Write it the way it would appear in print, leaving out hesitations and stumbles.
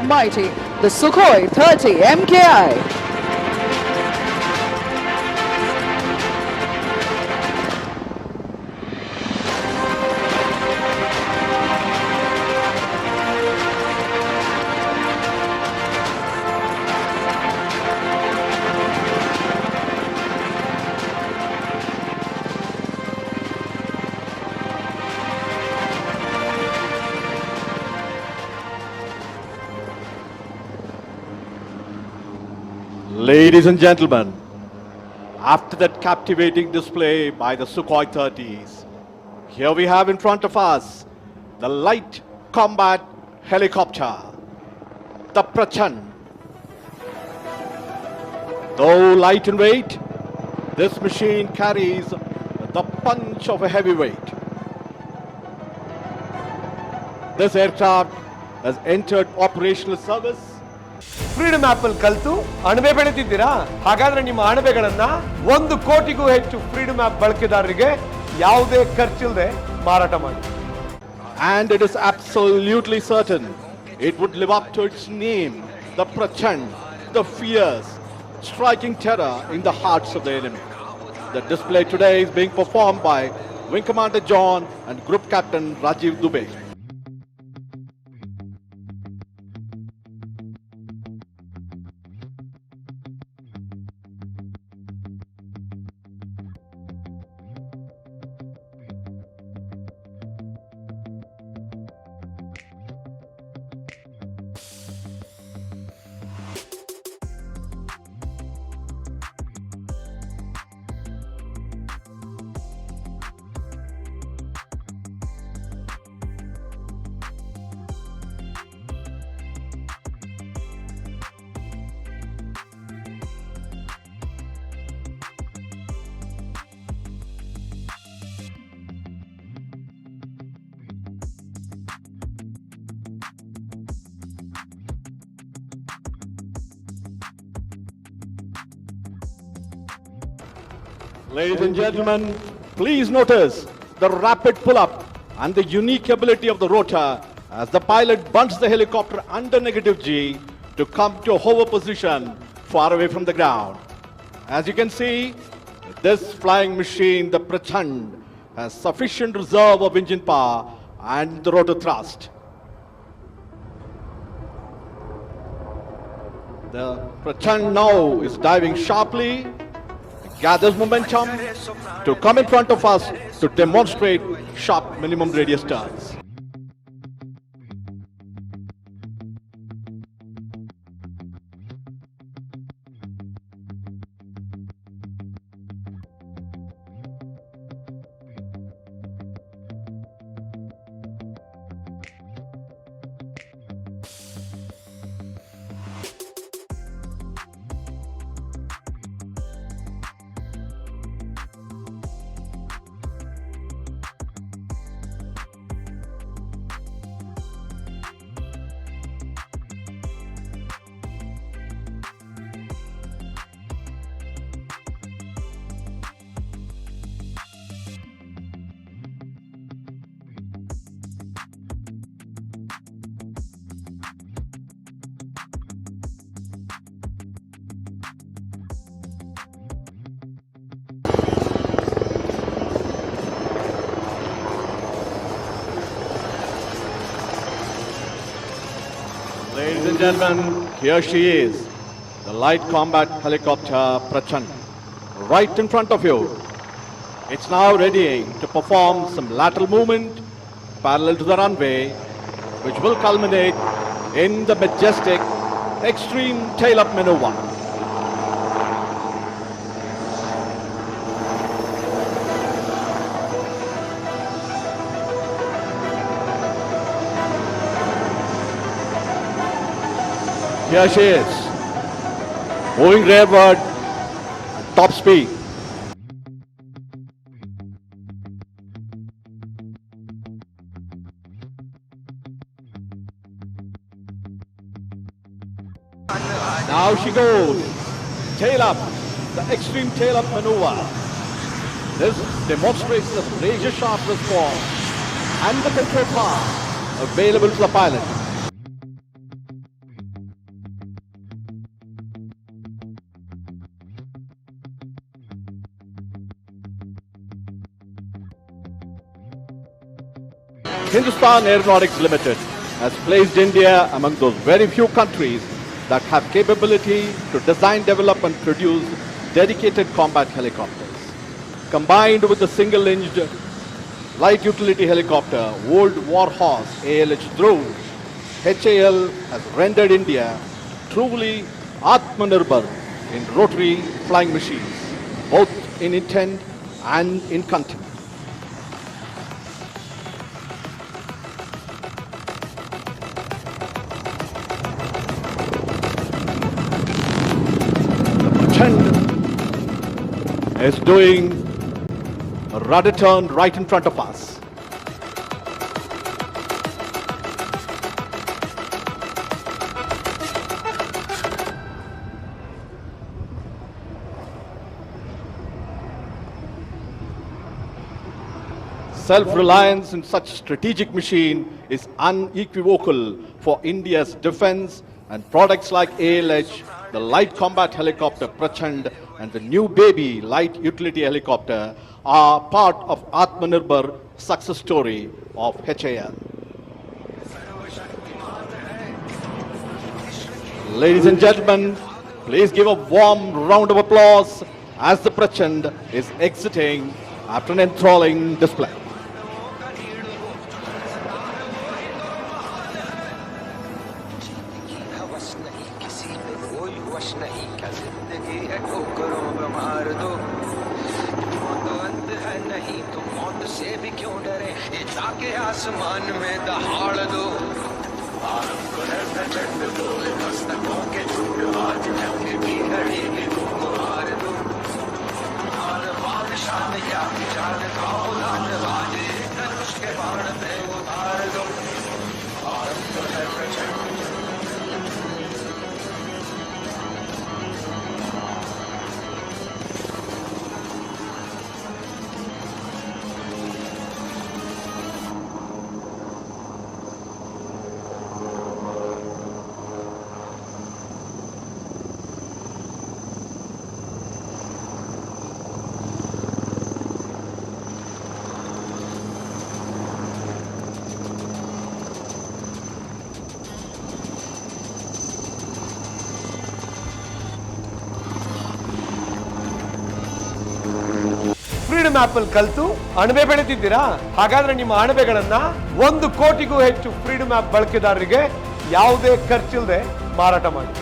mighty, the Sukhoi 30 MKI. Ladies and gentlemen, after that captivating display by the Sukhoi 30s, here we have in front of us the light combat helicopter, the Prachand. Though light in weight, this machine carries the punch of a heavyweight. This aircraft has entered operational service. Freedom app ಅಲ್ಲಿ ಕಲಿತು ಅಣಬೆ ಬೆಳೆದಿದ್ದೀರಾ? ಹಾಗಾದ್ರೆ ನಿಮ್ಮ ಅಣಬೆಗಳನ್ನ 1 ಕೋಟಿಗೂ ಹೆಚ್ಚು freedom app ಬಳಕೆದಾರರಿಗೆ ಯಾವುದೇ ಖರ್ಚಿಲ್ಲದೆ ಮಾರಾಟ ಮಾಡಿ. And it is absolutely certain it would live up to its name, the Prachand, the fierce, striking terror in the hearts of the enemy. The display today is being performed by Wing Commander John and Group Captain Rajiv Dubey. Ladies and gentlemen, please notice the rapid pull-up and the unique ability of the rotor as the pilot bunts the helicopter under negative G to come to a hover position far away from the ground. As you can see, this flying machine, the Prachand, has sufficient reserve of engine power and the rotor thrust. The Prachand now is diving sharply, gathers momentum to come in front of us to demonstrate sharp minimum radius turns. Ladies and gentlemen, here she is, the light combat helicopter Prachand, right in front of you. It's now ready to perform some lateral movement parallel to the runway, which will culminate in the majestic extreme tail-up maneuver. Here she is, moving rearward at top speed. Now she goes, tail up, the extreme tail up maneuver. This demonstrates the razor sharp response and the control power available to the pilot. Hindustan Aeronautics Limited has placed India among those very few countries that have capability to design, develop and produce dedicated combat helicopters. Combined with the single-enged light utility helicopter, Old Warhorse ALH Dhruv, HAL has rendered India truly Atmanirbhar in rotary flying machines, both in intent and in content. Prachand is doing a rudder turn right in front of us. Self-reliance in such strategic machine is unequivocal for India's defense, and products like ALH, the light combat helicopter Prachand and the new baby light utility helicopter are part of Atmanirbhar success story of HAL. Ladies and gentlemen, please give a warm round of applause as the Prachand is exiting after an enthralling display. आसमान में दहाड़ दो मस्तकों के झूठ आज जंग की घड़ी में मार दो बादशाह या जान का औलाद बाजे धनुष के बाण पे उतार दो भारत तो है प्रचंड ಫ್ರೀಡಮ್ ಆಪ್ ಅಲ್ಲಿ ಕಲಿತು ಅಣಬೆ ಬೆಳೆದಿದ್ದೀರಾ? ಹಾಗಾದ್ರೆ ನಿಮ್ಮ ಅಣಬೆಗಳನ್ನ 1 ಕೋಟಿಗೂ ಹೆಚ್ಚು ಫ್ರೀಡಮ್ ಆಪ್ ಬಳಕೆದಾರರಿಗೆ ಯಾವುದೇ ಖರ್ಚಿಲ್ಲದೆ ಮಾರಾಟ ಮಾಡಿ.